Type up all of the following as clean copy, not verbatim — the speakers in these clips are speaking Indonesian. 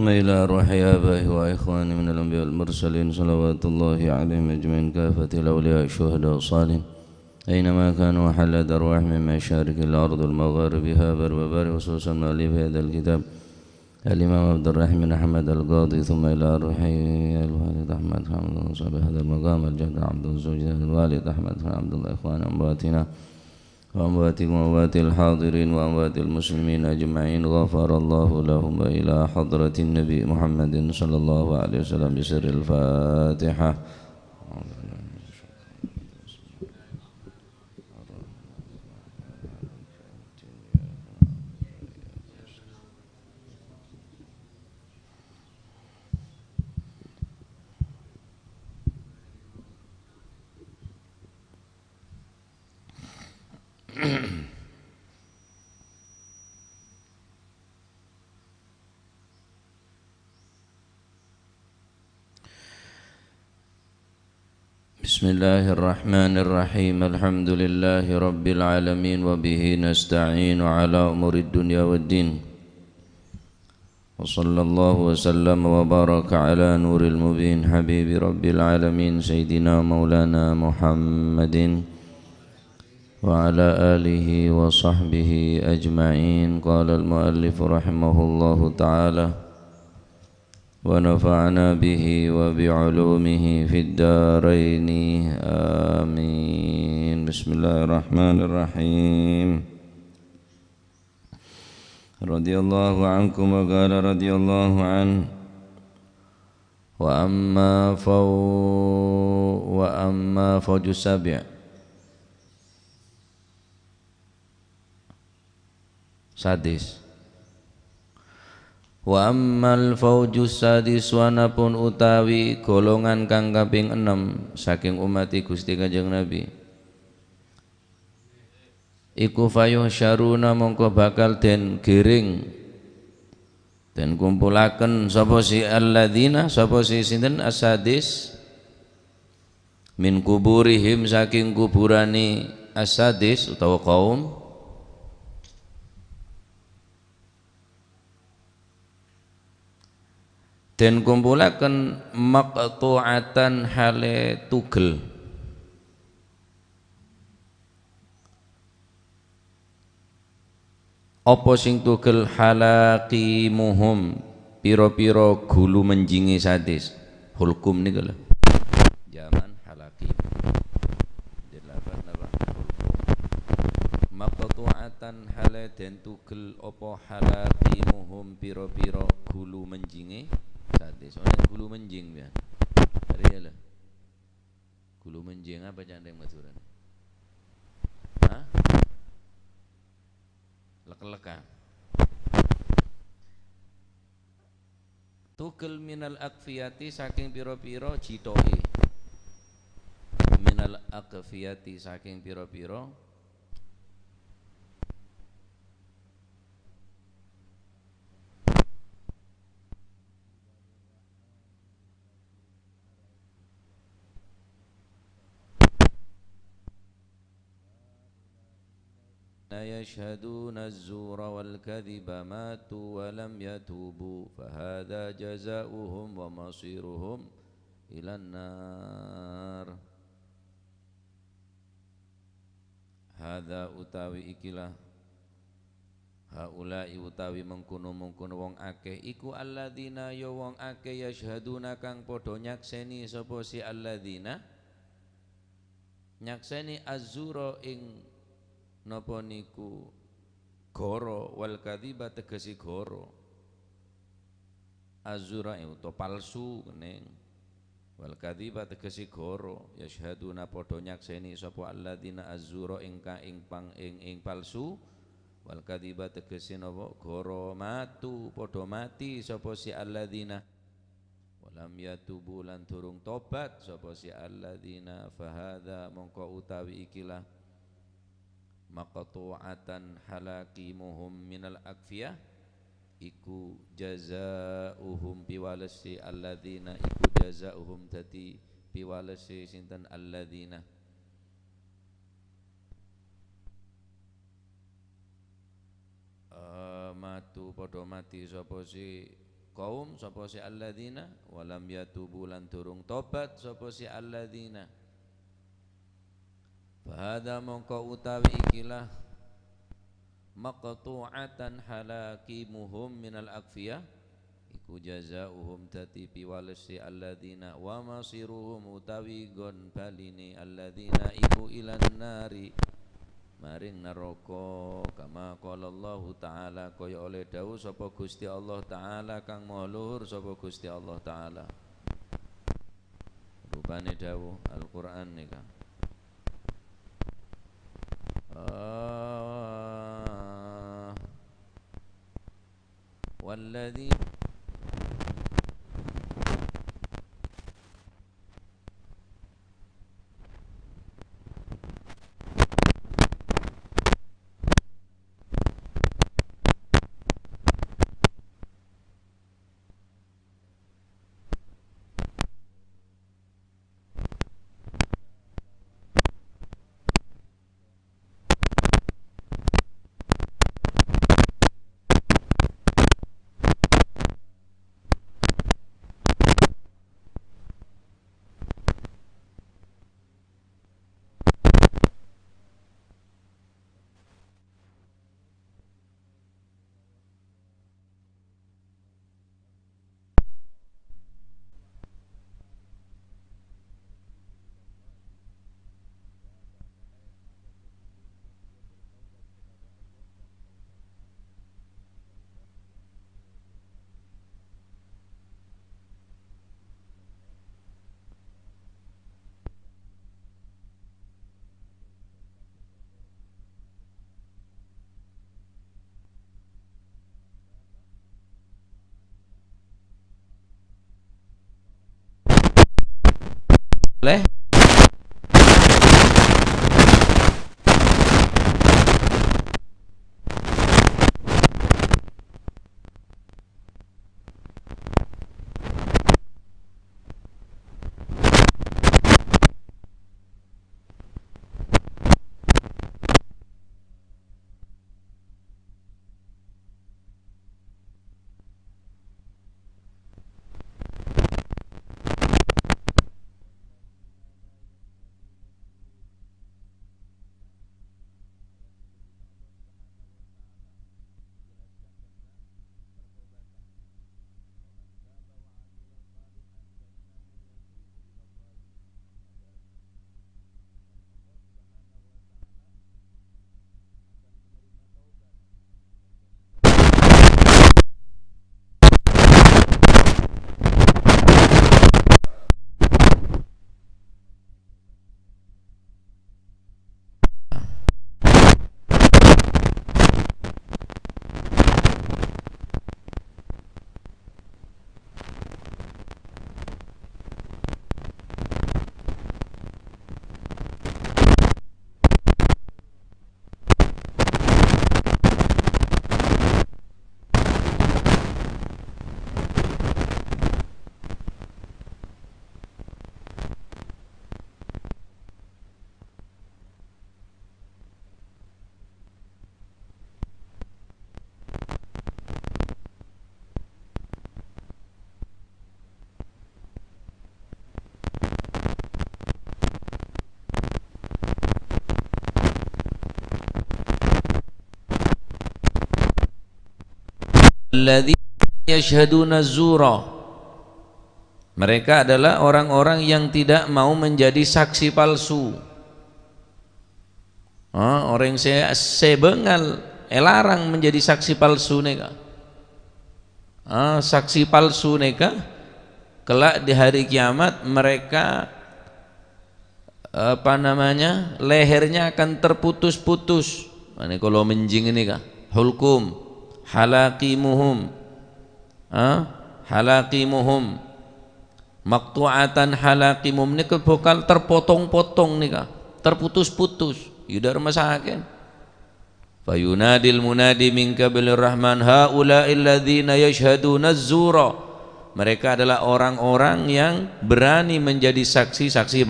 إلى روح آبائه وإخوانه من الأنبياء والمرسلين صلوات الله عليهم أجمعين كافة الأولياء الشهداء والصالحين أينما كانوا وحلت أرواح من مشارق الأرض والمغاربها بر وبر وخصوصا مؤلف هذا الكتاب الإمام عبد الرحيم بن أحمد القاضي ثم إلى روح الوالد أحمد حمد صاحب هذا المقام الجد عبد الزوجة الوالد أحمد عبد الله إخوان أمواتنا وأمواتكم وأموات الحاضرين وأموات المسلمين أجمعين غفر الله لهم إلى حضرة النبي محمد صلى الله عليه وسلم بسر الفاتحة. Bismillahirrahmanirrahim. Alhamdulillahi rabbil alamin wa bihi nasta'inu ala umuri dunya waddin. Wa sallallahu wa sallam wa baraka ala nuril mubin habibi rabbil alamin sayyidina maulana Muhammadin wa ala alihi wa sahbihi ajma'in. Qala al-muallif rahimahullahu ta'ala wa nafa'ana bihi wa bi'ulumihi fid daraini amin. Bismillahirrahmanirrahim. Radiyallahu ankum wa qala radiyallahu an wa amma fawjus sabi' sadis. Wa ammal faujus sadis wanapun utawi golongan kang kaping 6 saking umat Gusti Kanjeng Nabi iku fayuh syaruna mongko bakal den giring den kumpulaken sapa si alladzina sapa si sinten asadis min kuburihim saking kuburani asadis utawa kaum dan kumpulaken maqtu'atan hale tugel apa sing tugel halaqimuhum piro-piro gulu menjingi sadis hulkum niku lho zaman halaqi delapan apa maqtu'atan hale den tugel apa halaqimuhum piro-piro gulu menjingi sadis. Soalnya gulu menjing ya. Hari ya lah. Gulu menjing apa candeng maturan? Hah? Lek-lekan. Tugel minal akfiyati saking piro-piro jitohi. Minal akfiyati saking piro-piro يشهدون الزور والكذب ماتوا ولم يتوبوا فهذا جزاؤهم ومصيرهم إلى النار. هذا utawi ikilah haulai utawi mengkono-mengkono wong akeh iku alladzina ya wong akeh yashhaduna kang padha nyakseni sapa si alladzina nyakseni azzura ing napa niku goro wal kadhiba tegesi goro azura utawa palsu kening wal kadhiba tegesi goro yashhaduna padha nyakseni sapa alladzina azura ing palsu wal kadhiba tegesi napa goro matu padha mati sapa si alladzina walam yatubu lan durung tobat sapa si alladzina fahadza mongko utawi ikilah maqtu'atan halaqimuhum minal akfiyah iku jazaa'uhum biwalasi alladzina iku jazaa'uhum dadi biwalasi sinten alladzina matu padha mati sapa si qaum sapa si alladzina walam yatubu lan durung tobat sapa si alladzina fahada mongko utawi ikilah maqtu'atan halakimuhum minal akfiyah iku jazaohum tati piwales si alladzina wa masiruhum utawi gon baline alladzina iku ilan nari maring neraka kama qala Allah taala kaya oleh dawuh sapa Gusti Allah taala kang maha luhur sapa Gusti Allah taala rupane dawuh Al-Qur'an nika walladzi leh alladzina yashhaduna zura mereka adalah orang-orang yang tidak mau menjadi saksi palsu. Orang yang sebengal larang menjadi saksi palsu neka. Saksi palsu neka kelak di hari kiamat mereka lehernya akan terputus-putus. Ini kalau menjing ini kah hulkum halaqimuhum halaqimuhum maqtu'atan halaqimuhum ini bakal terpotong-potong nih kah terputus-putus yudha rumah sakit fayunadil munadi min qabilir rahman haula'il ladzina yashhaduna az-zura mereka adalah orang-orang yang berani menjadi saksi-saksi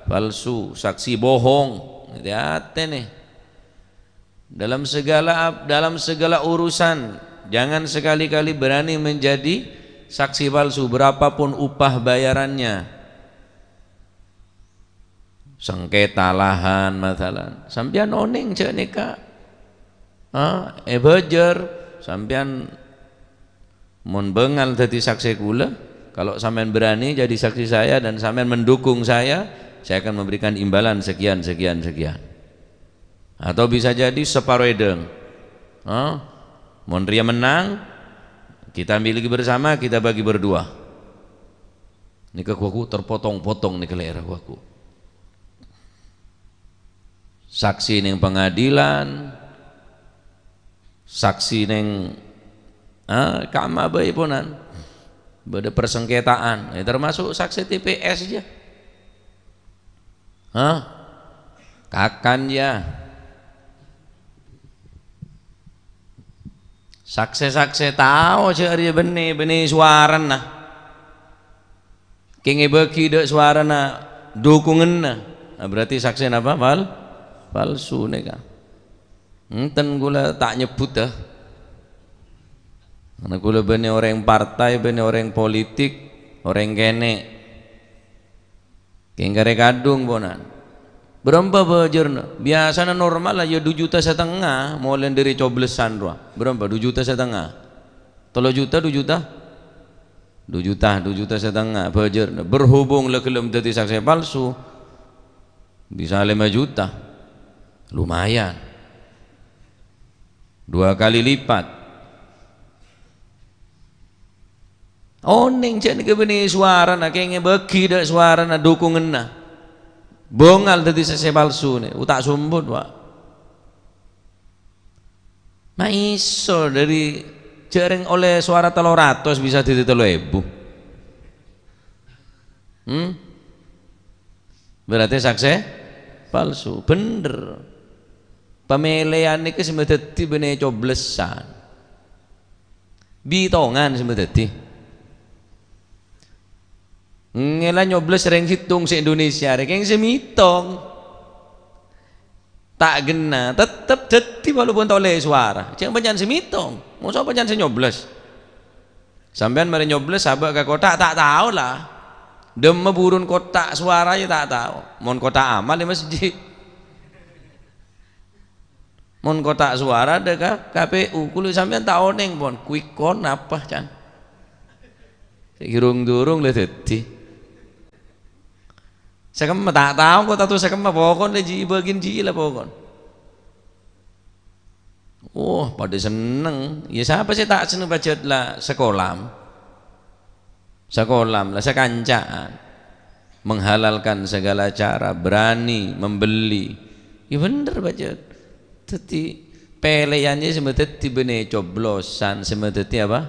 palsu saksi bohong hati nih dalam segala urusan Jangan sekali-kali berani menjadi saksi palsu berapapun upah bayarannya. Sengketa lahan masalah. Sampean oning cek nikah. Bejer sampean mun bengal dadi saksi kula. Kalau sampean berani jadi saksi saya dan sampean mendukung saya akan memberikan imbalan sekian. Atau bisa jadi separuh edeng. Mun ria menang, kita miliki bersama, kita bagi berdua. Nikah kuaku terpotong-potong nih kelera kuaku. Saksi neng pengadilan, saksi neng kama bae ponan. Beda persengketaan, termasuk saksi TPS aja. Kakan ya. Saksi tahu cari benih suara nah. Kenge bagi dek suara na dukungan nah. Berarti saksi apa palsu nih kan. Enten gula tak nyebut dah. Karena gula benih orang partai, benih orang politik, orang kene. Kengkare kadung bonan. Berapa bajerna? Biasanya normal lah ya 2,5 juta, mulai dari coblesan doa. Berapa? 2,5 juta. 3 juta, 2 juta? 2,5 juta bajerna. Berhubung lah kelem jadi saksi palsu, bisa 5 juta. Lumayan. 2 kali lipat. Oning cek ni suara nak kenge beki dak suara nak dukungan na. Bongal tadi saksi palsu nih, utak sumbut pak. Maiso dari cereng oleh suara 300 bisa jadi 3.000. Berarti saksi palsu, bener. Pemilihan ini semedeti benih coblesan, bitongan semedeti. Ngela nyobles sering hitung se Indonesia rek yang semitong tak gena tetep jadi walaupun tak oleh suara jangan panjang semitong mau so panjang senyobles sampean mari nyobles sabak ke kotak tak tahu lah dem burun kotak suara ya tak tahu mon kotak amal di masjid mon kotak suara deka KPU kulo sampean tak oneng pon quick count apa can hirung-durung le dadi saya kan tak tahu kok tahu saya kan pokon le ji bagian ji lah pokon. Oh pada seneng. Ya siapa sih tak seneng baca lah sekolah lah sekancaan menghalalkan segala cara berani membeli. Ya bener baca. Teti peleannya semeteti bene coblosan semeteti apa?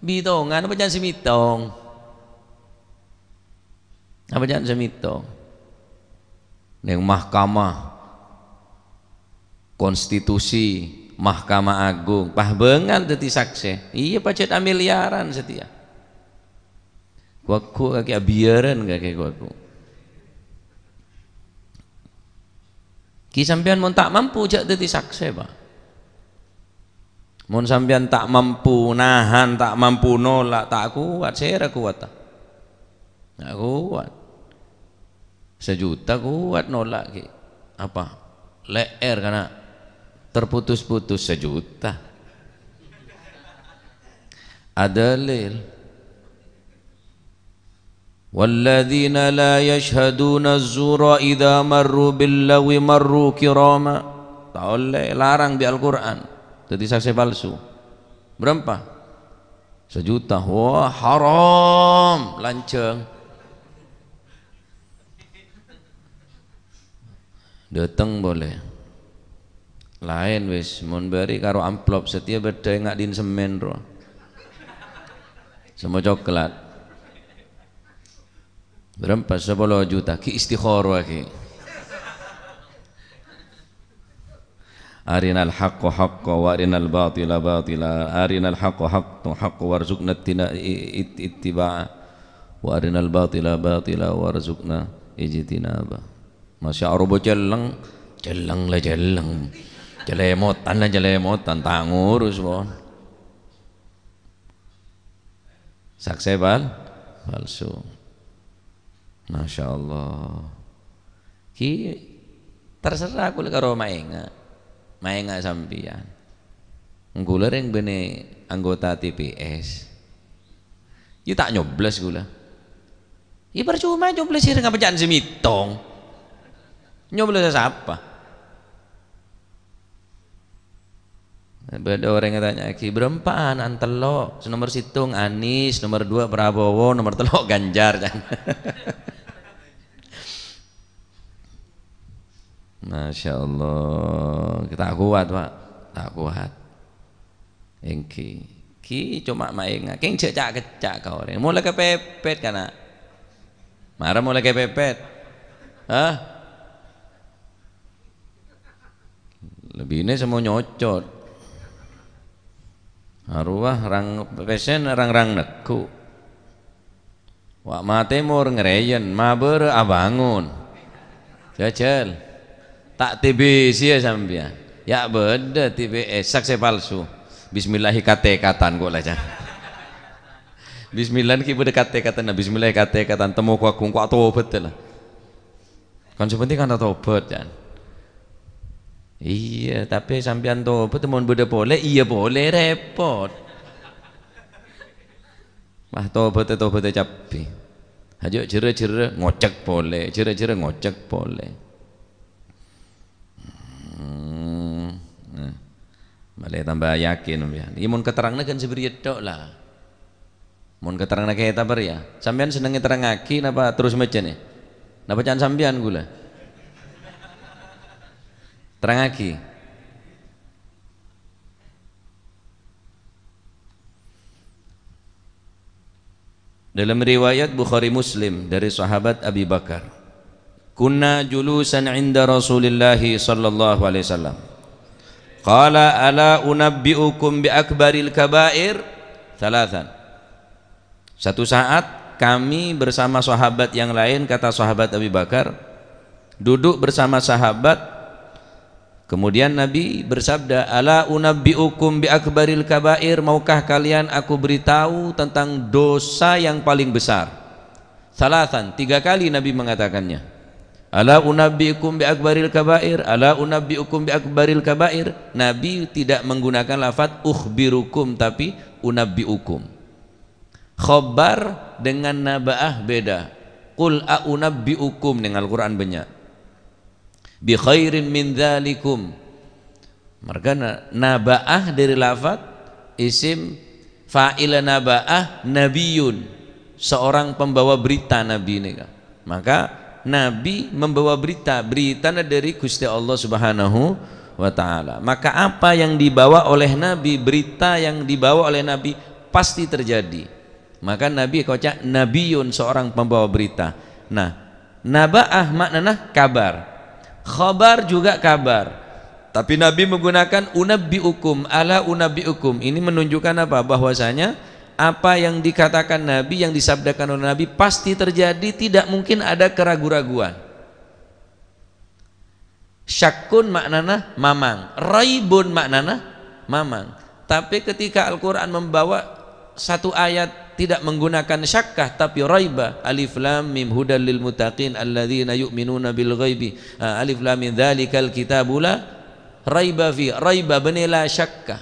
Bitongan apa jangan semitong. Apa jangan semitong yang mahkamah konstitusi mahkamah agung pah bengal dadi saksi iya pacet miliaran setia kuaku kaki abiaran kaki kuaku ki sampean mon tak mampu jak dadi saksi pak mon sampean tak mampu nahan tak mampu nolak tak kuat saya kuat tak kuat 1 juta kuat nolak ki apa leer karena terputus-putus 1 juta adalil walladzina la yashhaduna az-zura idza marru bil-lawi marru kirama tak oleh larang di Al-Quran jadi saksi palsu berapa 1 juta wah haram lanceng datang boleh lain wis mun beri karo amplop setia beda ngak din semen ro semua coklat berapa 10 juta ki istikharah ki arinal haqqo haqqo wa arinal batila batila arinal haqqo haqqo warzuqna ittiba'a wa arinal batila batila warzuqna ijtinaba. Masya Allah celeng jelemotan tak ngurus bon Saksi palsu. Masya Allah. Ki terserah aku karo maenga sampian. Gula yang bene anggota TPS. Ya tak nyoblos gula. Ya percuma nyoblos sih dengan pecahan semitong. Nyoblos siapa? Ada orang yang tanya, ki berempaan antelo, nomor situng Anies, nomor 2 Prabowo, nomor 3 Ganjar. Masya Allah, kita kuat Pak, tak kuat. Engki, ki cuma main, keng cecak kau orang, mulai kepepet karena, marah mulai kepepet, lebih ini semua nyocot. Arwah rang pesen rang neku. Wak matemur ngereyen maber abangun. Jajal. Tak TBC ya sampean. Ya beda TBS saksi palsu. Bismillahi kate-katan kok lah. Bismillah ki beda kate-katan, bismillah kate-katan temu ku aku tobat lah. Kan sepenting kan tobat kan. Iya, tapi sampean tobat temun beda boleh, iya boleh repot. Mah tobat capi. Ayo jere-jere ngocek boleh, jere-jere ngocek boleh. Nah, malah tambah yakin ya. Ini mun keterangna kan seberiet tok lah. Mun keterangna kayak tabar ya. Sampean senengnya terangaki napa terus macam ni? Napa can sampean gula? Terangaki. Dalam riwayat Bukhari Muslim dari sahabat Abi Bakar, kunna julusan inda Rasulillah sallallahu alaihi wasallam. Qala ala unabbiukum bi akbaril kabair thalathan. Satu saat kami bersama sahabat yang lain, kata sahabat Abi Bakar, duduk bersama sahabat. Kemudian Nabi bersabda, ala unabbiukum bi akbaril kabair, maukah kalian aku beritahu tentang dosa yang paling besar? Salatan, 3 kali Nabi mengatakannya. Ala unabbiukum bi akbaril kabair, ala unabbiukum bi akbaril kabair. Nabi tidak menggunakan lafaz ukhbirukum tapi unabbiukum. Khobar dengan nabaah beda. Qul a unabbiukum dengan Al-Quran banyak. Bi khairin min dzalikum. Maka nabaah dari lafaz isim fa'il nabaah nabiyun, seorang pembawa berita Nabi ini. Maka Nabi membawa berita dari Gusti Allah Subhanahu wa taala. Maka apa yang dibawa oleh Nabi, berita yang dibawa oleh Nabi pasti terjadi. Maka Nabi kocak nabiyun, seorang pembawa berita. Nah, nabaah maknanya kabar. Khabar juga kabar, tapi Nabi menggunakan unabbiukum, ala unabbiukum. Ini menunjukkan apa? Bahwasanya apa yang dikatakan Nabi, yang disabdakan oleh Nabi pasti terjadi, tidak mungkin ada keraguan-raguan. Syakkun maknana mamang, raibun maknana mamang. Tapi ketika Al-Quran membawa satu ayat tidak menggunakan syakkah tapi raiba, alif lam mim hudal lil muttaqin alladzina yu'minuna bil ghaibi, alif lam min dzalikal kitabu la raiba fi, raiba benela syakkah.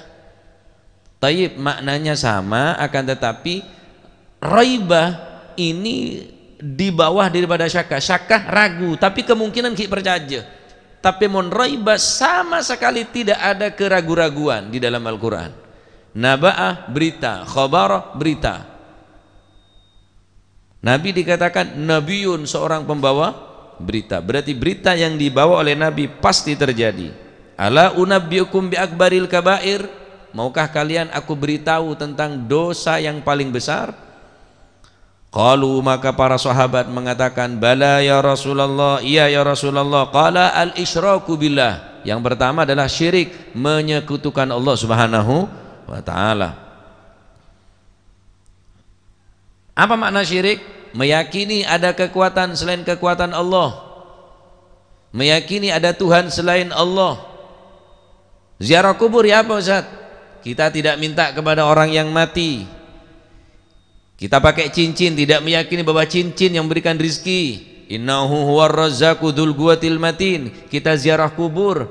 Taib maknanya sama, akan tetapi raiba ini di bawah daripada syakkah. Syakkah ragu tapi kemungkinan kita percaya. Tapi mon raiba sama sekali tidak ada keraguan-raguan di dalam Al-Quran. Naba'ah berita, khabar berita. Nabi dikatakan nabiyun, seorang pembawa berita. Berarti berita yang dibawa oleh Nabi pasti terjadi. Ala unabbiukum bi akbaril kabair, maukah kalian aku beritahu tentang dosa yang paling besar? Qalu, maka para sahabat mengatakan, bala ya Rasulullah, iya ya Rasulullah. Qala al isyraku billah. Yang pertama adalah syirik, menyekutukan Allah Subhanahu wa taala. Apa makna syirik? Meyakini ada kekuatan selain kekuatan Allah, meyakini ada Tuhan selain Allah. Ziarah kubur ya apa Ustaz? Kita tidak minta kepada orang yang mati, Kita pakai cincin, tidak meyakini bahwa cincin yang memberikan rizki. Innahu huwar razzaqu dzul quwwatil matin. Kita ziarah kubur,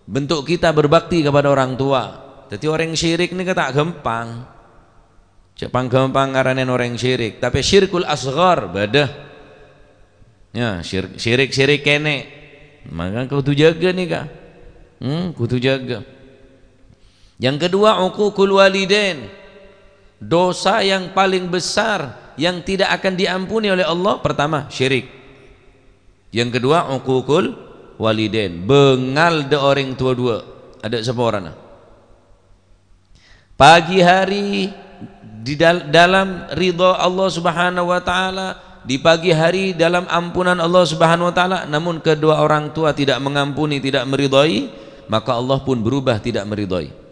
bentuk kita berbakti kepada orang tua. Jadi orang syirik ini tak gampang. Jepang gampang ngaranen orang syirik, tapi syirkul asghar badah. Ya, syirik kene. Maka kudu jaga nih Kak. Kudu jaga. Yang kedua, uququl walidain. Dosa yang paling besar yang tidak akan diampuni oleh Allah, pertama syirik. Yang kedua, uququl walidain. Bengal de orang tua dua. Ada seorang. Pagi hari di dalam ridha Allah Subhanahu wa taala, di pagi hari dalam ampunan Allah Subhanahu wa taala, namun kedua orang tua tidak mengampuni, tidak meridhai, maka Allah pun berubah tidak meridhai.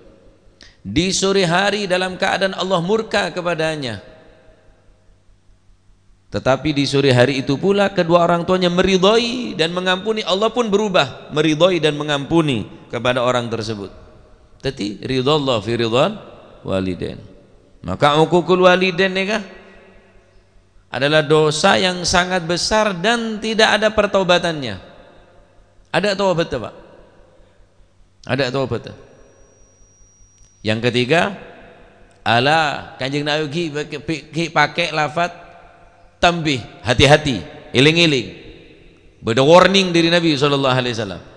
Di sore hari dalam keadaan Allah murka kepadanya, tetapi di sore hari itu pula kedua orang tuanya meridhai dan mengampuni, Allah pun berubah meridhai dan mengampuni kepada orang tersebut. Jadi ridhallah fi ridhal walidain. Maka uququl walidain nikah adalah dosa yang sangat besar dan tidak ada pertaubatannya. Ada taubat Pak? Ada taubat. Yang ketiga, ala Kanjeng Nabi pakai lafaz tambih, hati-hati, iling-iling. Beda warning dari Nabi SAW.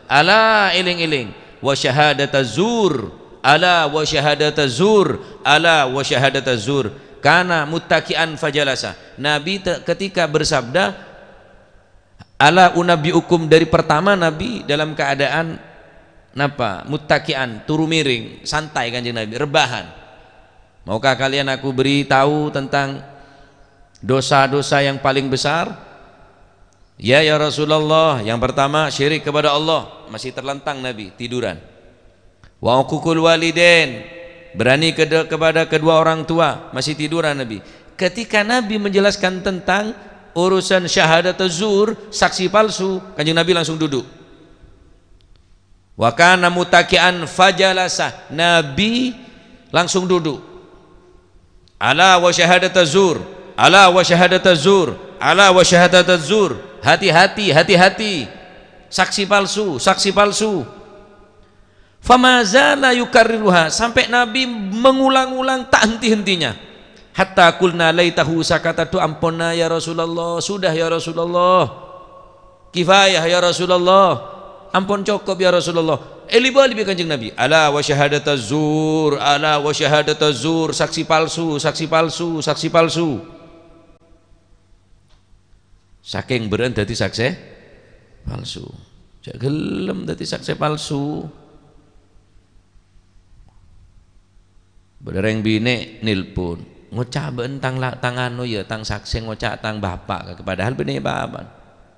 Ala iling-iling, wa syahadataz zur, ala wa syahadataz zur, ala wa syahadataz zur. Kana muttaki'an fajalasa. Nabi ketika bersabda ala unabbiukum, dari pertama Nabi dalam keadaan napa? Muttaki'an, turu miring, santai Kanjeng Nabi, rebahan. Maukah kalian aku beritahu tentang dosa-dosa yang paling besar? Ya Rasulullah. Yang pertama syirik kepada Allah, masih terlentang Nabi, tiduran. Wa uququl walidain, berani kepada kedua orang tua, masih tiduran Nabi. Ketika Nabi menjelaskan tentang urusan syahadatuz zur, saksi palsu, Kanjeng Nabi langsung duduk. Wa kana muttaki'an fajalasa, Nabi langsung duduk. Ala wa syahadataz zur, ala wa syahadataz zur, ala wa syahadataz zur. Hati-hati, hati-hati. Saksi palsu, saksi palsu. Famazala yukarriruha, sampai Nabi mengulang-ulang tak henti-hentinya. Hatta qulna laitahu sakatatu, amponna ya Rasulullah, sudah ya Rasulullah. Kifayah ya Rasulullah. Ampun cukup ya Rasulullah. Libi Kanjeng Nabi. Ala wa syahadataz zur, ala wa syahadataz zur, saksi palsu, saksi palsu, saksi palsu. Saking beren dadi saksi palsu. Jak gelem dadi saksi palsu. Bereng bine nilpun. Ngocak bentang tangano ya tang saksi ngocak tang bapak, padahal bene bapak.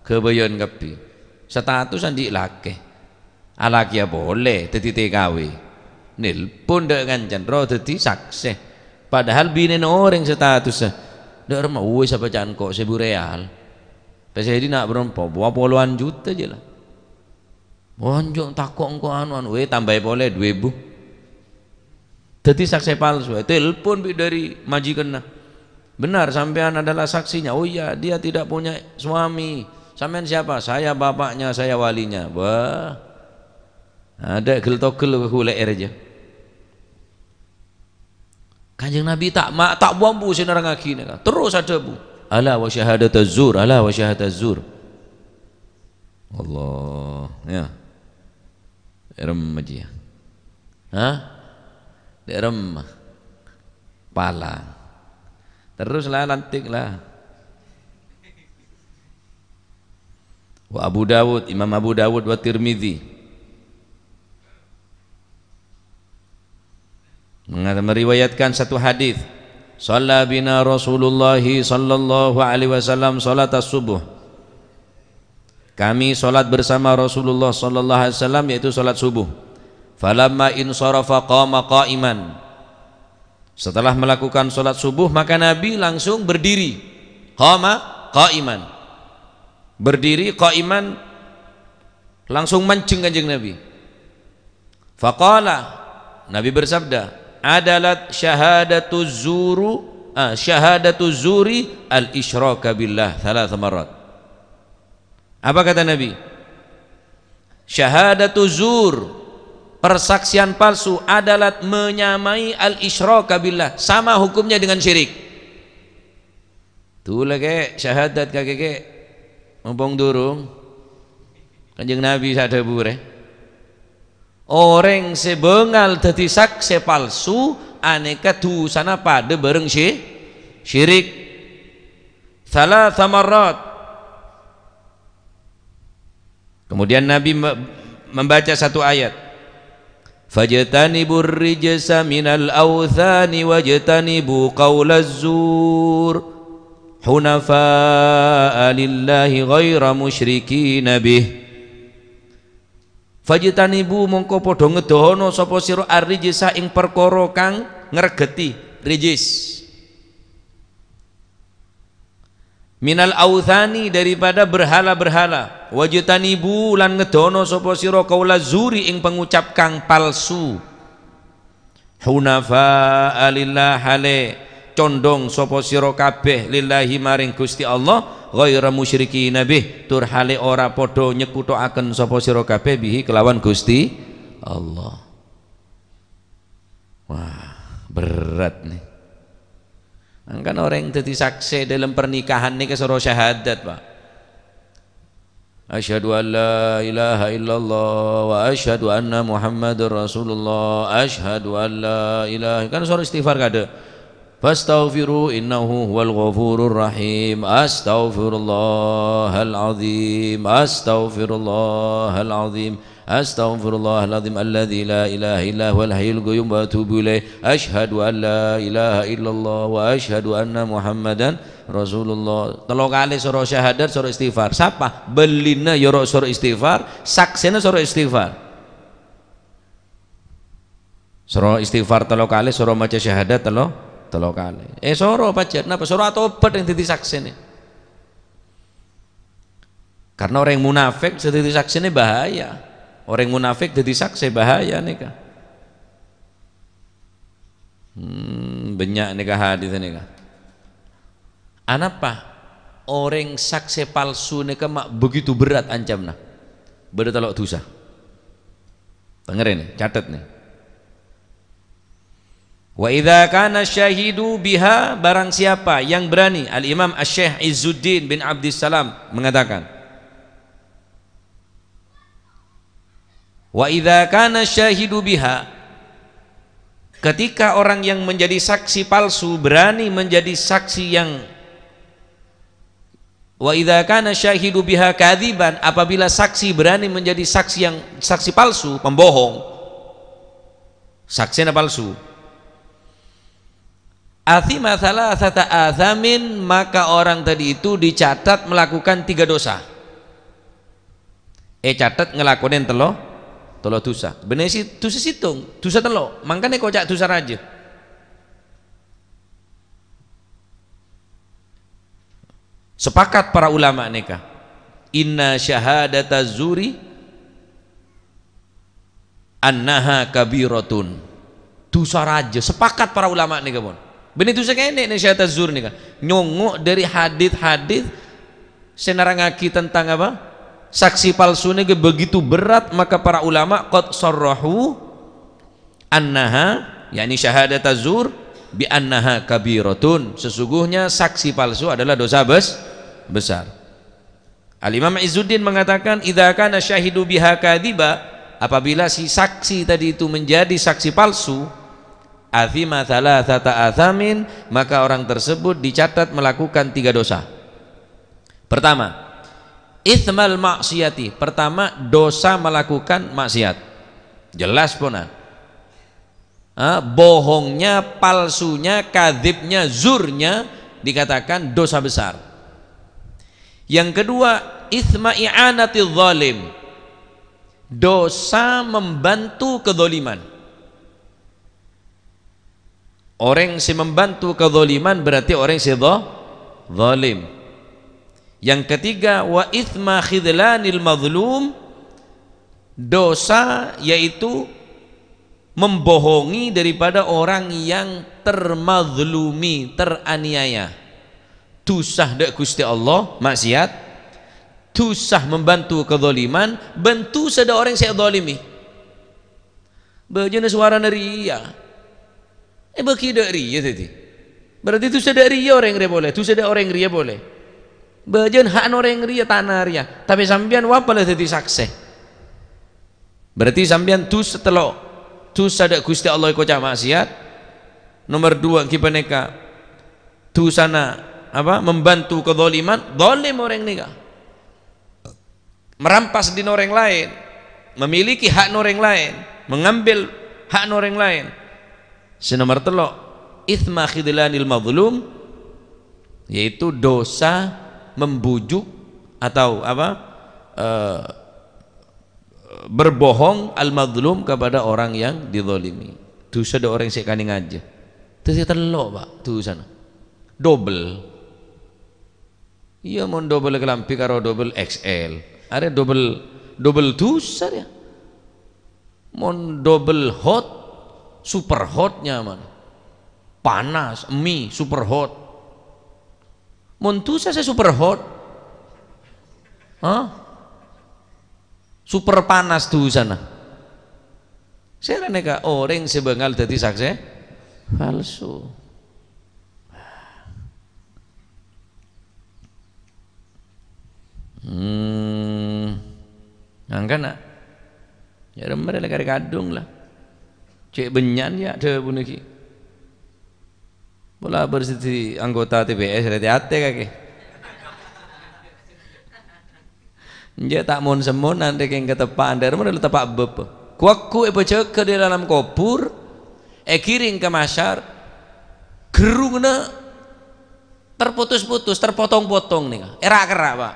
Kebayon kapi. Status andi laki alaki ya boleh teti TKW nilpun dek kancan roh teti saksi, padahal binen orang status dek rumah wes apa jangan kok 1.000 real pesedi nak berapa buah puluhan juta je lah bonjok takok engko anuan we tambah boleh 2.000 teti saksi palsu. Telepon dari majikan, benar sampean adalah saksinya? Oh iya, dia tidak punya suami. Sampean siapa? Saya bapaknya, saya walinya. Wah, ada gel-togel hulek aja. Kanjeng Nabi tak buambu sinar ngaki terus ada bu. Ala wa syahadataz zur, ala wa syahadataz zur. Allah, ya. Rem aja. Hah? Rem. Palang. Teruslah lantiklah. Wa Abu Dawud, Imam Abu Dawud wa Tirmidzi meriwayatkan satu hadis, shalla bina Rasulullah sallallahu alaihi wasallam salat as-subuh. Kami salat bersama Rasulullah sallallahu alaihi wasallam, yaitu salat subuh. Falamma insarafa qama qa'iman. Setelah melakukan salat subuh maka Nabi langsung berdiri. Qama qa'iman. Berdiri qa'iman, langsung mancing Kanjeng Nabi. Faqala, Nabi bersabda, adalat syahadatuz zuru syahadatu zuri al-isyraka billah 3 marat. Apa kata Nabi? Syahadatu zur, persaksian palsu adalah menyamai al-isyraka billah, sama hukumnya dengan syirik. Tu lagi syahadat kakek mumpung durung Kanjeng Nabi sadabure. Orang sebengal dadi saksi palsu aneka dosana pada bareng syirik 3 marat. Kemudian Nabi membaca satu ayat, fajtanibur rijsa minal awthani wajtanibu qaulaz zur hunafa'a lillahi ghaira musyrikin bih. Fajtanibu mongko padha ngedono sapa sira ar-rijsa ing perkara kang ngregeti rijis. Minal authani, daripada berhala-berhala. Wajtanibu lan ngedono sapa sira qaula zuri ing pengucap kang palsu. Hunafa lillah hale condong sapa sira kabeh lillahi maring Gusti Allah ghaira musyrikin bih, tur hale ora padha nyekutukaken sapa sira kabeh bihi kelawan Gusti Allah. Wah, berat nih. Kan orang yang jadi saksi dalam pernikahan ini kesuruh syahadat, Pak. Asyhadu an la ilaha illallah wa asyhadu anna Muhammadar Rasulullah. Asyhadu an la ilaha, kan suruh istighfar kada. Fastaghfiru innahu huwal ghafurur rahim. Astaghfirullahal azim. Astaghfirullahal azim. Astaghfirullahaladzim alladzi la ilaha illa huwal hayyul qayyum wa atubu ilaih. Asyhadu an la ilaha illallah wa asyhadu anna Muhammadan Rasulullah. 3 kali suruh syahadat, suruh istighfar. Siapa? Belina ya suruh istighfar, saksena suruh istighfar. Suruh istighfar 3 kali, suruh maca syahadat 3 kali. Suruh pacar, napa suruh tobat yang jadi saksene. Karena orang munafik jadi saksene bahaya. Orang munafik jadi saksi bahaya nikah. Banyak nikah hadis nikah. Anapa orang saksi palsu nikah mak begitu berat ancamna. Berat kalau dosa. Dengerin nih, catat nih. Wa idza kana syahidu biha, barang siapa yang berani. Al-Imam Asy-Syaikh Izzuddin bin Abdissalam mengatakan, wa idza kana syahidu biha, ketika orang yang menjadi saksi palsu berani menjadi saksi yang, wa idza kana syahidu biha kadziban, apabila saksi berani menjadi saksi yang saksi palsu, pembohong, saksinya palsu, athima thalathata athamin, maka orang tadi itu dicatat melakukan 3 dosa. Catat ngelakonin telo dosa. Bener sih dosa situng, dosa telo. Makanya kocak dosa raja. Sepakat para ulama nikah. Inna syahadata zuri annaha kabiratun. Dosa raja. Sepakat para ulama nikah pun. Bener dosa kene nih syahadat zur nikah. Nyongok dari hadis-hadis senarangaki tentang apa? Saksi palsu ini begitu berat, maka para ulama qad sarrahu annaha, yakni syahadat az-zur bi annaha kabiratun, sesungguhnya saksi palsu adalah dosa besar. Al-Imam Izzuddin mengatakan idza kana syahidu biha kadiba, apabila si saksi tadi itu menjadi saksi palsu, athima thalathata athamin, maka orang tersebut dicatat melakukan 3 dosa. Pertama, itsmal maksiyati, pertama dosa melakukan maksiat, jelas ponan. Bohongnya, palsunya, kadzibnya, zurnya dikatakan dosa besar. Yang kedua, itsma i'anatil zalim, dosa membantu kezaliman. Orang yang membantu kezaliman berarti orang yang zalim. Yang ketiga, wa itsma khidlanil mazlum, dosa yaitu membohongi daripada orang yang termazlumi, teraniaya. Tusah dek Gusti Allah maksiat, tusah membantu kezaliman, bantu sada orang yang saya zalimi. Bejana suara ria. Bagi dak ria tadi. Berarti tu sada ria orang ria boleh, tu sada orang ria boleh. Bejan hak orang ria tanah ria, tapi sambian wapalah tadi sukses. Berarti sambian tu setelok tu sada Gusti Allah ko maksiat. Nomor 2 kipaneka tu sana apa membantu kezaliman, zalim orang ni merampas di orang lain, memiliki hak orang lain, mengambil hak orang lain. Senomor 3 itsma khidlanil mazlum, yaitu dosa membujuk atau apa berbohong al-mazlum kepada orang yang dizalimi. Dosa ada orang sik kaning aja. Itu saya telok Pak, tu sana. Double. Iya mon double kelampi karo double XL. Ada double dosa ya. Mon double hot, super hotnya man. Panas, mie super hot. Mon dosa saya super hot. Hah? Super panas tuh sana. Saya neka orang sebengal tadi saksi palsu. Angkat nak? Ya remeh lagi kadung lah. Cek benyan ya ada bunyi. Bola bersih anggota TBS hati-hati kaki. Dia tak mon semon nanti yang ketepan dari mana tepak bep. Kuaku cek ke di dalam kopur, kiring ke masyar, gerungna terputus-putus, terpotong-potong nih. Erak-erak Pak.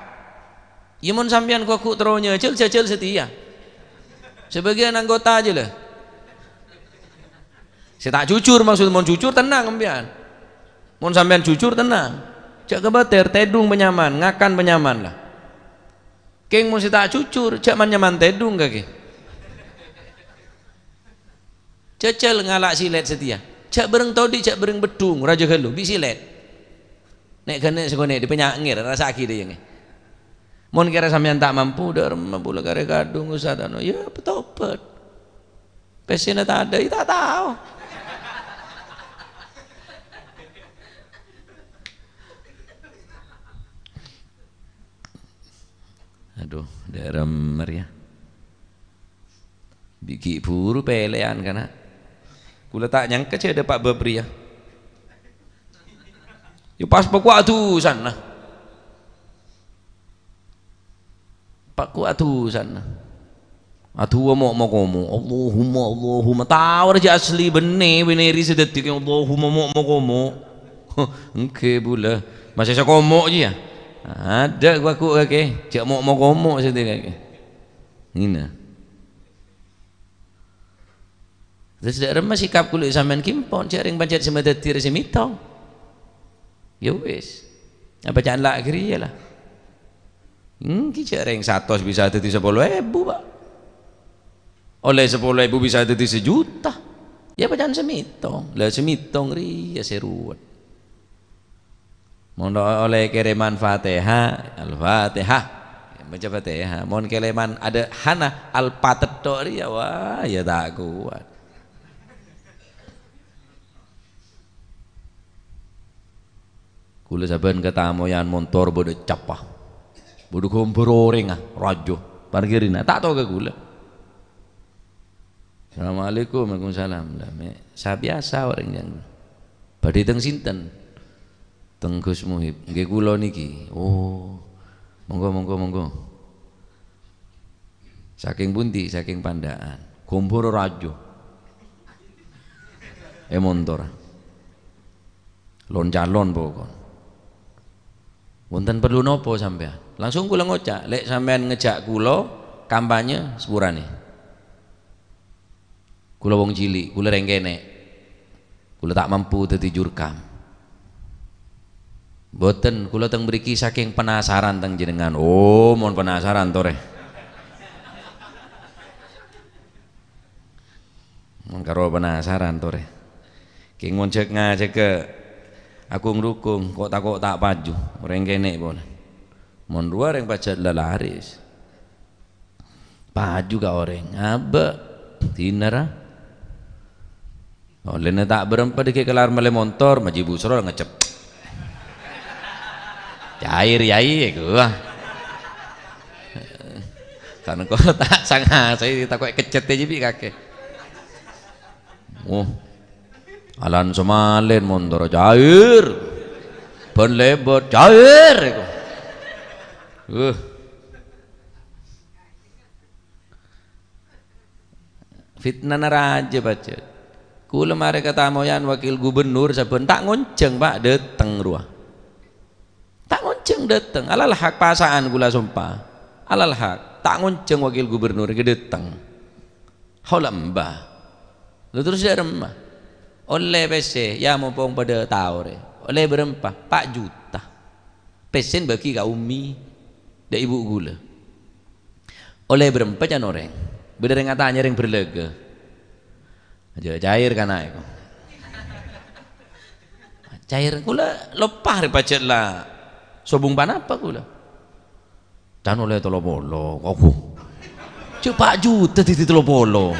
Ya mon sampean kuaku teronya cel setia. Sebagian anggota aja lah. Saya tak jujur maksud mon jujur tenang ambian. Mon sampean jujur tenang. Cak kebater tedung penyaman, ngakan penyaman lah. Keng mesti tak cucur, cak manyaman tedung kaki. Cecel ngalak silet setia. Cak bereng todi, cak bereng bedung, raja galuh, bisilet. Nek kene sekone di penyangir, rasa aki dia nge. Mon kira sampean tak mampu, dah mampu lah kare kadung usadano. Ya betopet. Pesena tak ada, tak tahu. Aduh, daerah meriah. Biki buru pelean kana. Kula tak nyangka ada Pak Babria. Ya pas pokok atu sana. Pak ku atu sana. Atu mau komo. Allahumma tahu aja asli bener sedetik Allahumma mau komo. Engke bula. Masih saya komo je ya. Ada gua ku kake, cak mau komo saja kake. Ngina. Terus dak remah sikap kulit sampean kimpon, cak ring pancet semedetir semitong. Ya wis. Apa cak lak kiri lah. Ki cak ring 100 bisa dadi 10.000, Pak. Oleh 10.000 bisa dadi 1 juta. Ya pacan semitong. Lah semitong ri ya seruat. Mohon oleh kiriman Fatihah, Al-Fatihah, baca Fatihah. Mohon kiriman ada hana Al-Fatihah ya wah ya tak kuat. Kula saben ketamoyan motor bodo capah, bodo kombororeng rajo, parkirina tak tahu ke kula. Assalamualaikum, waalaikumsalam. Saya biasa orang yang badhe teng sinten. Teng Gus Muhib, nggih kula niki. Oh, monggo. Saking pundi? Saking Pandaan. Gomboro rajo. Montor. Lon-calon pokok. Wonten perlu nopo sampean? Langsung kula ngocak, lek sampean ngejak kula kampanye sepurane. Kula wong cilik, kula rengkene. Kula tak mampu dadi jurkam. Boten kula teng mriki saking penasaran teng jenengan. Oh, mohon penasaran to reh. Mon karo penasaran tore ki ngoncek ngajek ke aku ngrukung kok tak paju orang kene pun mon dua orang pacet lalaris paju ka orang abe tinara oleh tak berempat dikit kelar male motor maji busro ngecep cair yai gua karena kau tak sangat saya tak kau kecet aja bi kakek oh alan semalen motor cair ban lebar cair fitnah naraja baca kula mare kata moyan wakil gubernur saben tak ngonceng pak dateng ruah tak ngonceng dateng alal hak pasaan kula sumpah alal hak tak ngonceng wakil gubernur ke dateng haula mbah lu terus dia remah oleh PC ya mumpung pada tahu re oleh berempah 4 juta pesen bagi kak umi dan ibu gula oleh berempah jangan orang beda dengan tanya yang berlega aja cair kan aku cair kula lepah repacet lah sobung panapa kula dan oleh tolopolo aku cuk 4 juta titi tolopolo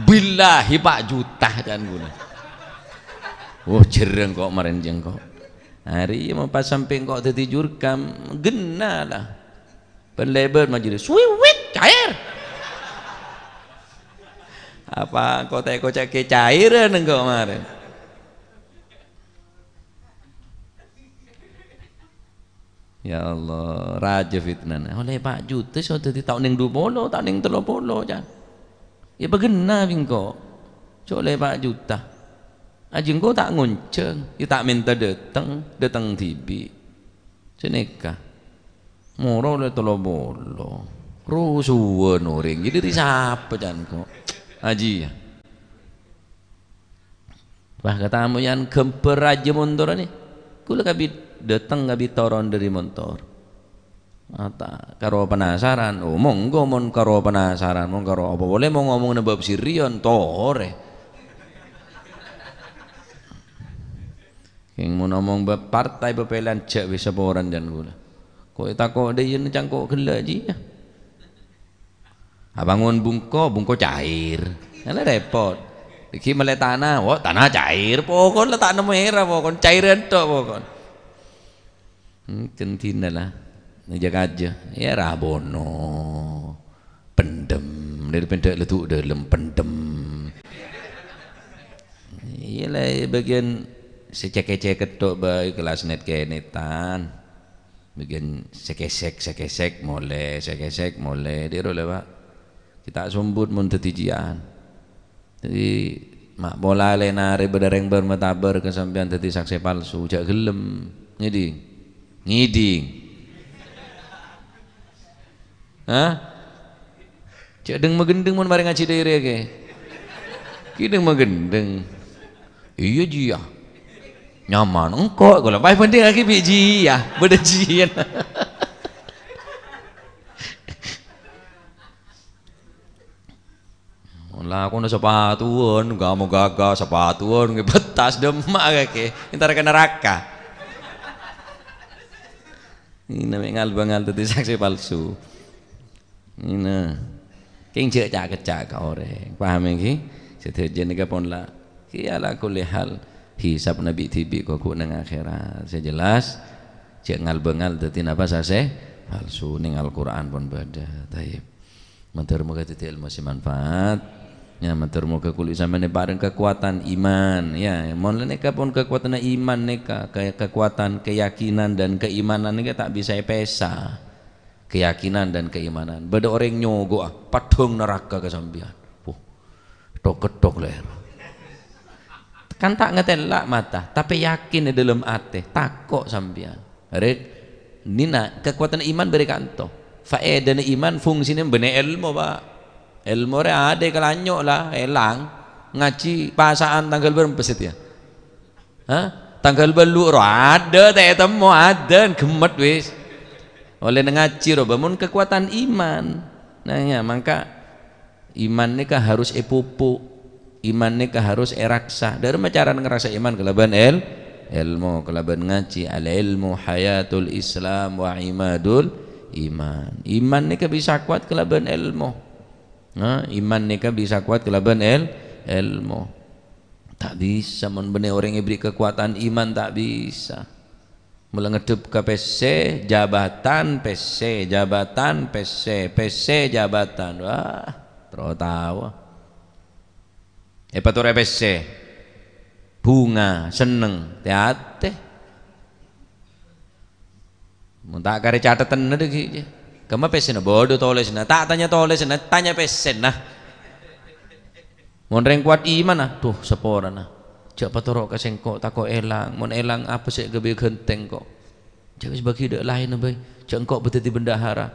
billahi 4 juta kan kula oh jereng kok merenjeng kok hari mau pas samping kok titi jurkam gena lah penlebar majelis wiwit cair apa kocak ke cairan engkau kemarin ya Allah raja fitnah oleh 4 juta so tadi tahun yang 20 tahun yang 30 jangan ya bagaimana engkau so oleh 4 juta aja engkau tak ngonceng ya tak minta datang tibi seneka murah oleh 30 rusuhan orang jadi risapa jangan kok Haji ya. Wah kata kamu yang gemper aja motor ni. Kula kabi datang kabi toron dari motor. Ata karo penasaran. Oh monggo mon karo penasaran, mon karo apa boleh mau ngomong nebab sirion tore. King mau ngomong bab partai bepelan cek bisa poran dan kula. Kok takok dia ni cangkok gela ji ya. Abangun bungko cair karena repot iki melek tanah wah tanah cair pokon lah tanah merah pokon cairan tok pokon centina lah jaga aja ya rabono pendem dari pendek letuk dalam pendem iyalah bagian secek-cek tok bae kelas net kenetan bagian sekesek moleh dia oleh Pak kita sambut mun tetijian jadi mak bola lenare berdereng bermetabar kesampean teti saksi palsu jak gelem ngiding hah cek deng magendeng mun mari ngaji daire ke kideng magendeng iya jia nyaman engkau kalau baik penting lagi biji ya berdejian lah aku nak sepatuan gak mau gagah sepatuan betas demak kake ntar ke neraka ini mengal bangal tadi saksi palsu ini king cek cak orang paham ini setejen ni kapon lah kialah kulli hal hisab nabi tibi kok nang akhirat saya jelas cek ngal bangal tadi napa saksi palsu ning Al-Quran pun beda taib mantar moga tadi ilmu si manfaat ya matur muga kuli sampeyan bareng kekuatan iman ya mon neka pun kekuatan iman neka kayak kekuatan keyakinan dan keimanan neka tak bisa pesa keyakinan dan keimanan beda orang nyogo padung neraka kesambian tok leher kan tak ngetelak mata tapi yakin di dalam hati takok sambian rek nina kekuatan iman beri kanto faedah iman fungsinya bener ilmu Pak ilmu ada kelanyok lah elang ngaji pasaan tanggal berapa ya tanggal belu ada tak temu ada gemet wis oleh ngaji roh bangun kekuatan iman nah ya maka iman ini kan harus pupuk Iman nikah harus eraksa. Dari cara ngerasa iman kelaban ilmu, kelaban ngaji. Al ilmu hayatul Islam wa imadul iman. Iman nikah bisa kuat kelaban ilmu. Iman nikah bisa kuat kelaban ilmu. Tak bisa mun bener orang yang beri kekuatan iman, tak bisa. Mula ngedep ke PC jabatan, PC jabatan, PC jabatan. Wah, tertawa. Patur PC bunga seneng hati. Mun tak kare catatan ada gitu. Kamu PC na bodoh tulis na. Tak tanya tulis na, tanya PC na. Mun reng kuat iman nah, tuh sepora nah. Jak paturok kaseng kok tako elang. Mun elang apa sih gabe genteng kok. Jak wis bagi dak lain bae. Jak kok beteti bendahara.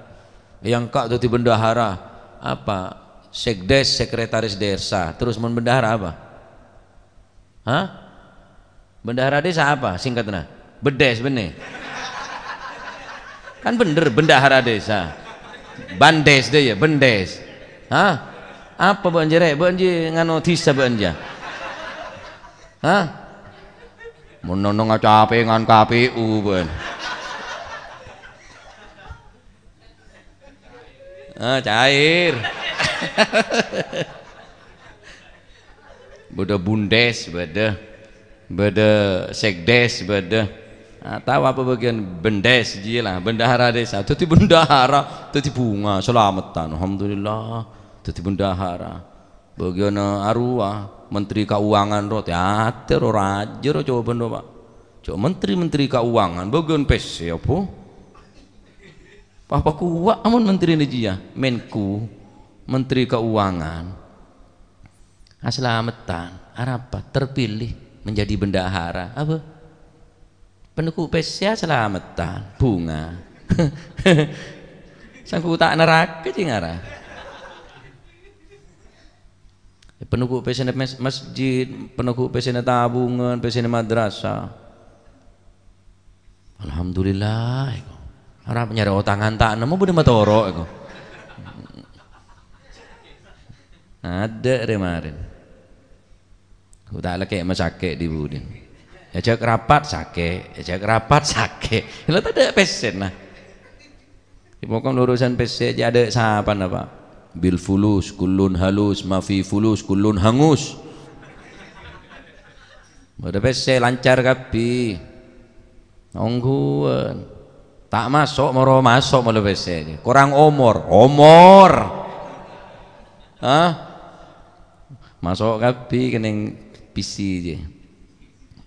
Yang kak tuh bendahara apa? Sekdes, sekretaris desa. Terus mun bendahara apa? Hah? Bendahara desa apa singkatnya? Bedes bener. Kan bener bendahara desa. Bandes deh ya, bendes. Hah? Apa banjir? Banjir ngano tisa banja. Hah? Mun nonong capek ngan KPU ben. Cair. Beda bundes, beda sekdes, beda. Tahu apa bagian bendes lah, bendahara desa. Itu bendahara, itu bunga, selamatan, alhamdulillah. Itu bendahara. Bagian arwah, menteri keuangan ro, teater ro raja ro coba bendo pak. Coba menteri keuangan, bagian pes apa? Apa kuat amun menteri ini dia, Menku, menteri keuangan. Selamatan, apa? Terpilih menjadi bendahara, apa? Pendukung pesya selamatan, bunga. Sangku tak neraka sih ngarah. Pendukung pesya masjid, pendukung pesya tabungan, pesya madrasah. Alhamdulillah. Harap nyari otangan tak nemu bener matoro aku. Ada kemarin. Udah lah kayak masake di budin. Ajak rapat sake, ajak rapat sake. Lo tak ada pesen nah. Pokoknya urusan pesen aja ada sahapan apa? Bil fulus kullun halus, mafi fulus kullun hangus. Ada pesen lancar kapi. Ongguan. Tak masuk moro masuk malu pesen. Kurang omor. Hah? Masuk kapi kening pisi je.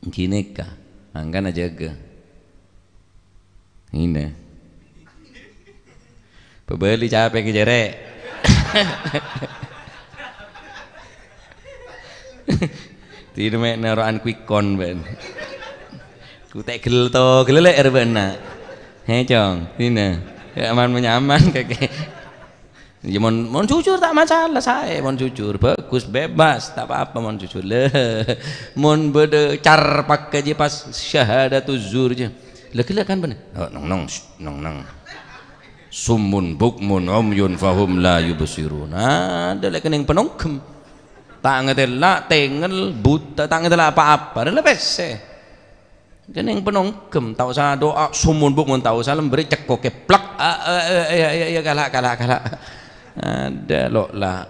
Gini kah? Angkan aja ke. Ini. Pembeli capek ke jerek. Tidak mek naroan quickcon ben. Ku tek gel to, gelek ben nak. He cong, ini. Ya aman menyaman kakek. Ya mon jujur tak masalah saya mon jujur bagus bebas tak apa-apa mon jujur le mon bede car pakai je pas syahadatuz zur je le kan bener nong summun bukmun umyun fahum la yubsirun ada le kening penongkem tak ngetela tengel buta tak ngetela apa-apa le pese kening penongkem tahu sa doa summun bukmun tahu salam beri cekok keplak ya galak ada lo lah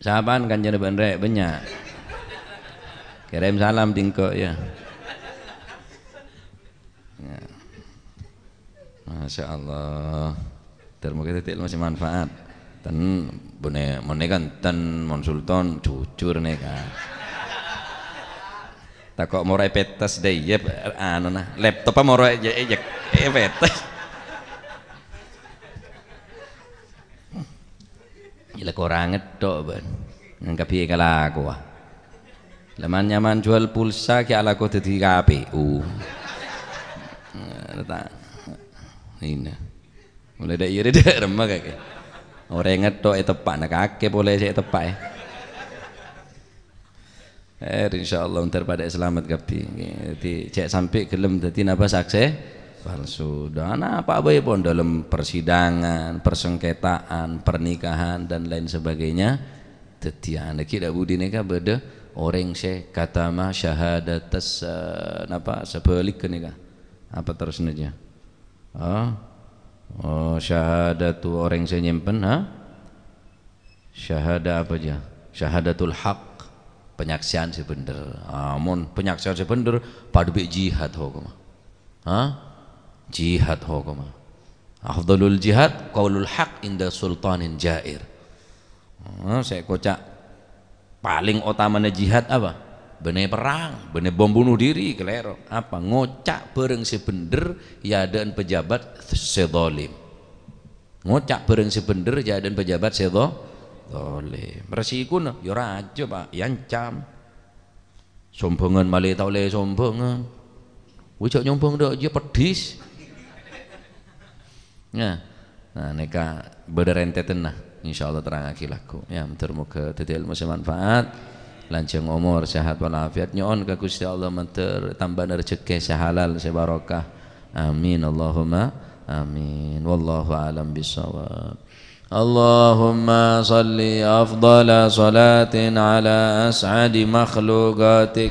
sahaban kan jadi benrek banyak kirim salam tingkok ya. Masya Allah terima kasih masih manfaat ten bune kan ten mon sultan jujur nih kan tak kok mau repetes deh ya anu nah laptop apa mau repetes gila kurang ngedok ben nggak piye kalah aku ah leman nyaman jual pulsa ki ala ko dadi KPU ini mulai dak iya dak remah kakek orang ngedok tepak nak kakek boleh saya tepak insyaallah ntar pada selamat kapi jadi cek sampai gelem dadi napa sakse palsu dan apa bae pun dalam persidangan, persengketaan, pernikahan dan lain sebagainya tetian kita budi neka beda orang se kata mah syahadatas apa sepelik ke neka apa terus aja syahadatu orang se nyimpen syahada apa aja syahadatul haq penyaksian sebener amun penyaksian sebener pada jihad hokoma jihad hokoma afdalul jihad qaulul haq inda sultanin jair saya kocak paling utamanya jihad apa bener perang bener bom bunuh diri kelero apa ngocak bareng sebener ya dan pejabat sedolim ngocak bareng sebener ya dan pejabat sedolim resiko ya raja pak yancam sombongan malih tau le sombongan wujud nyombong dak dia pedis nah neka berrentetan nah insyaallah terang akilaku ya muga dadi ilmu semanfaat lanjang umur sehat walafiat nyon ka Gusti Allah menter tambah rezeki sehalal sebarokah amin Allahumma amin wallahu alam bisawab Allahumma salli afdala salatin ala as'adi makhluqatik